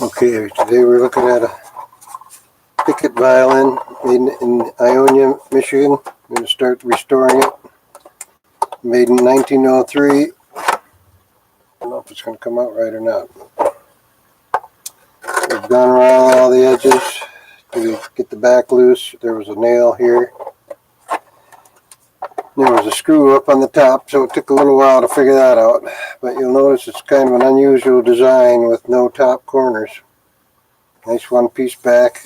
Okay, today we're looking at a Pickett violin made in Ionia, Michigan. I'm going to start restoring it. Made in 1903. I don't know if it's going to come out right or not. We've gone around all the edges to get the back loose. There was a nail here. There was a screw up on the top, so it took a little while to figure that out. But you'll notice it's kind of an unusual design with no top corners. Nice one-piece back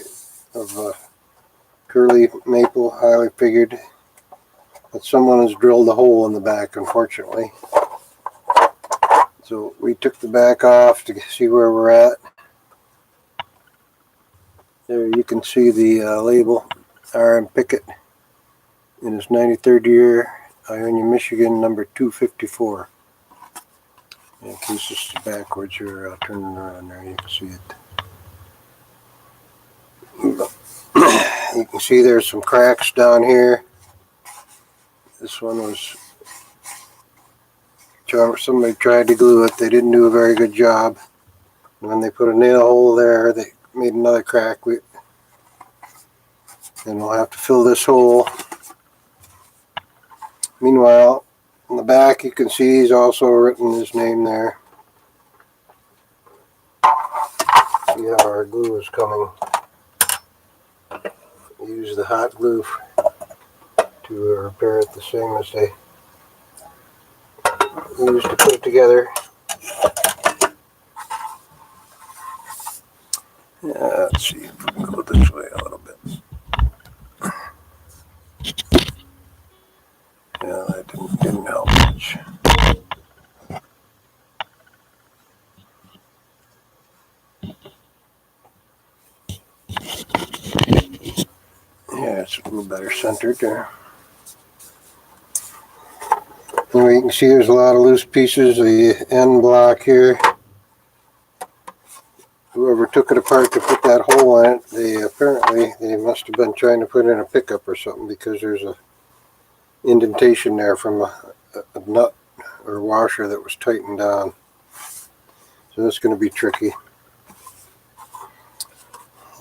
of curly maple, highly figured. But someone has drilled a hole in the back, unfortunately. So we took the back off to see where we're at. There you can see the label, R.M. Pickett, in his 93rd year, Ionia, Michigan, number 254. In case this is backwards, you're turning around there, you can see it. You can see there's some cracks down here. This one was, somebody tried to glue it. They didn't do a very good job. When they put a nail hole there, they made another crack. And we'll have to fill this hole. Meanwhile, on the back you can see he's also written his name there. See how our glue is coming. Use the hot glue to repair it the same as they used to put it together. Let's see if we can go this way a little bit. Yeah, that didn't help much. Yeah, it's a little better centered there. Anyway, you can see there's a lot of loose pieces. The end block here. Whoever took it apart to put that hole in it, they must have been trying to put in a pickup or something, because there's a indentation there from a nut or washer that was tightened down. So that's going to be tricky.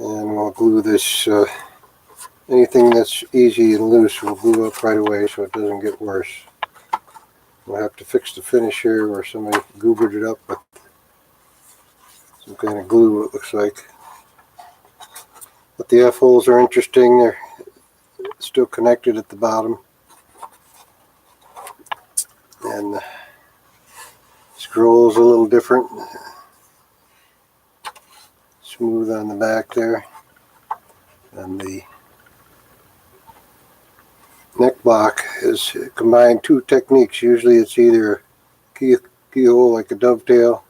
And we'll glue this, anything that's easy and loose we'll glue up right away so it doesn't get worse. We'll have to fix the finish here where somebody goobered it up with some kind of glue, it looks like. But the F-holes are interesting. They're still connected at the bottom. And the scroll is a little different. Smooth on the back there. And the neck block has combined two techniques. Usually it's either a keyhole like a dovetail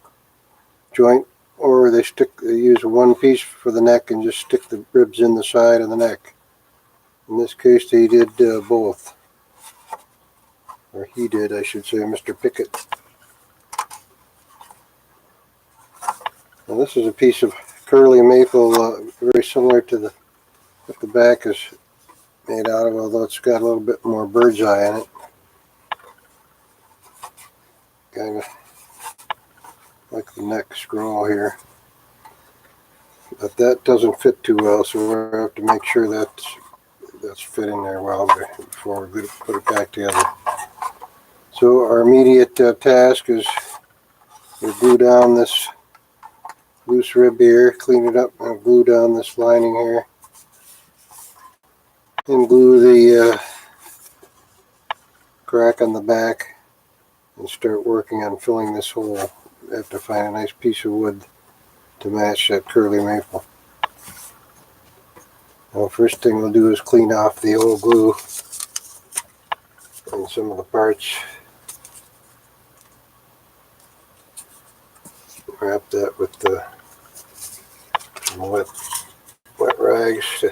joint, or they use one piece for the neck and just stick the ribs in the side of the neck. In this case they did both. Or he did, I should say, Mr. Pickett. Now this is a piece of curly maple, very similar to what the back is made out of, although it's got a little bit more bird's eye in it. Kind of like the neck scroll here. But that doesn't fit too well, so we're going to have to make sure that's fit in there well before we put it back together. So our immediate task is to glue down this loose rib here, clean it up, and glue down this lining here. And glue the crack on the back and start working on filling this hole. We have to find a nice piece of wood to match that curly maple. Now, first thing we'll do is clean off the old glue and some of the parts. Wrap that with some wet rags to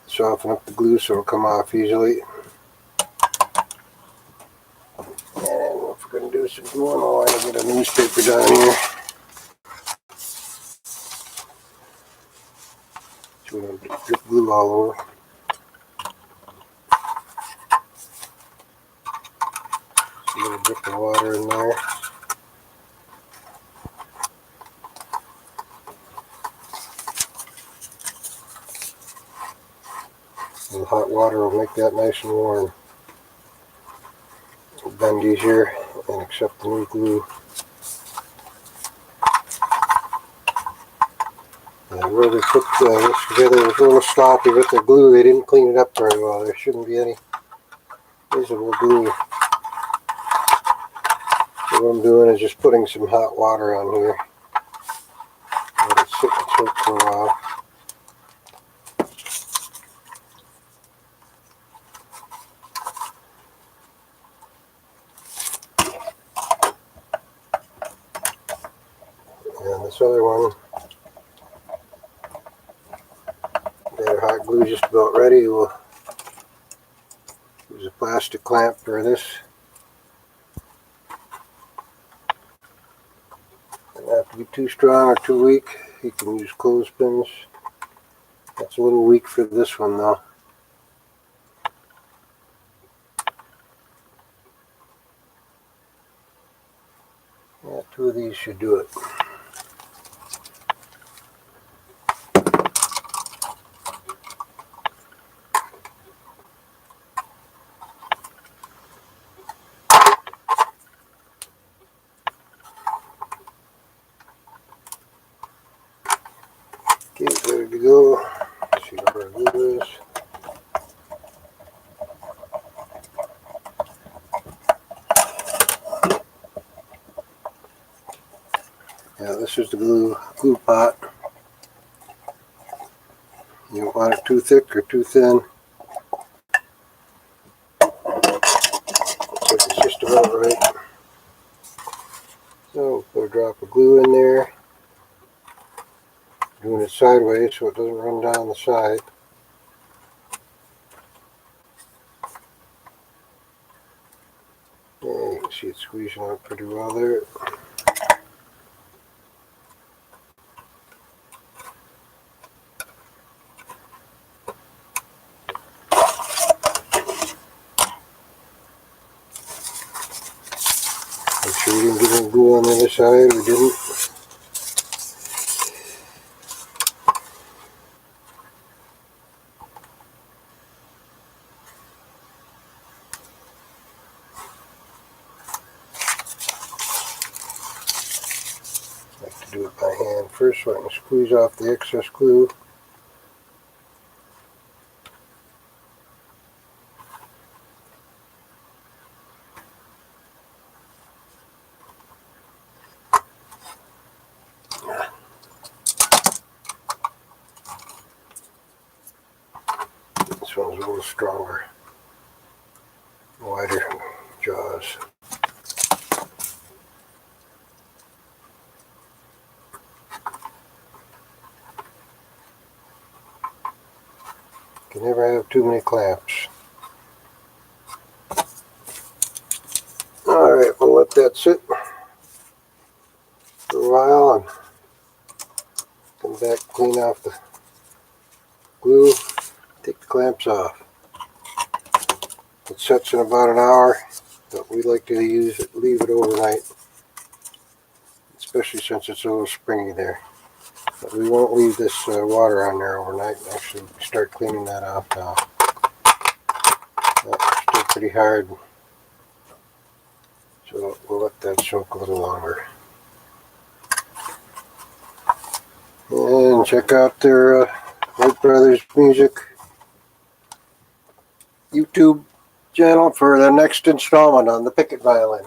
soften up the glue so it'll come off easily. And if we're going to do some gluing, I want to get a newspaper down here. So we don't drip glue all over. Just a little drip of water in there. hot water will make that nice and warm. Bend easier and accept the new glue. Where they put this together was a little sloppy with the glue. They didn't clean it up very well. There shouldn't be any visible glue. So what I'm doing is just putting some hot water on here. Let it sit and soak for a while. And this other one, got our hot glue just about ready. We'll use a plastic clamp for this. Doesn't have to be too strong or too weak. You can use clothespins. That's a little weak for this one though. Yeah, 2 of these should do it. Okay, ready to go. Let's see where our glue is. Yeah, this is the glue pot. You don't want it too thick or too thin. Looks like it's just about right. So put a drop of glue in there. Doing it sideways so it doesn't run down the side. Yeah, you can see it squeezing out pretty well there. Make sure we didn't get any glue on the other side. We didn't. I like to do it by hand first so I can squeeze off the excess glue. This one's a little stronger, wider jaws. You can never have too many clamps. Alright, we'll let that sit for a while and come back, clean off the glue, take the clamps off. It sets in about an hour, but we like to leave it overnight, especially since it's a little springy there. But we won't leave this water on there overnight and actually start cleaning that off now. That's still pretty hard, so we'll let that soak a little longer. And check out their White Brothers Music YouTube channel for the next installment on the Pickett violin.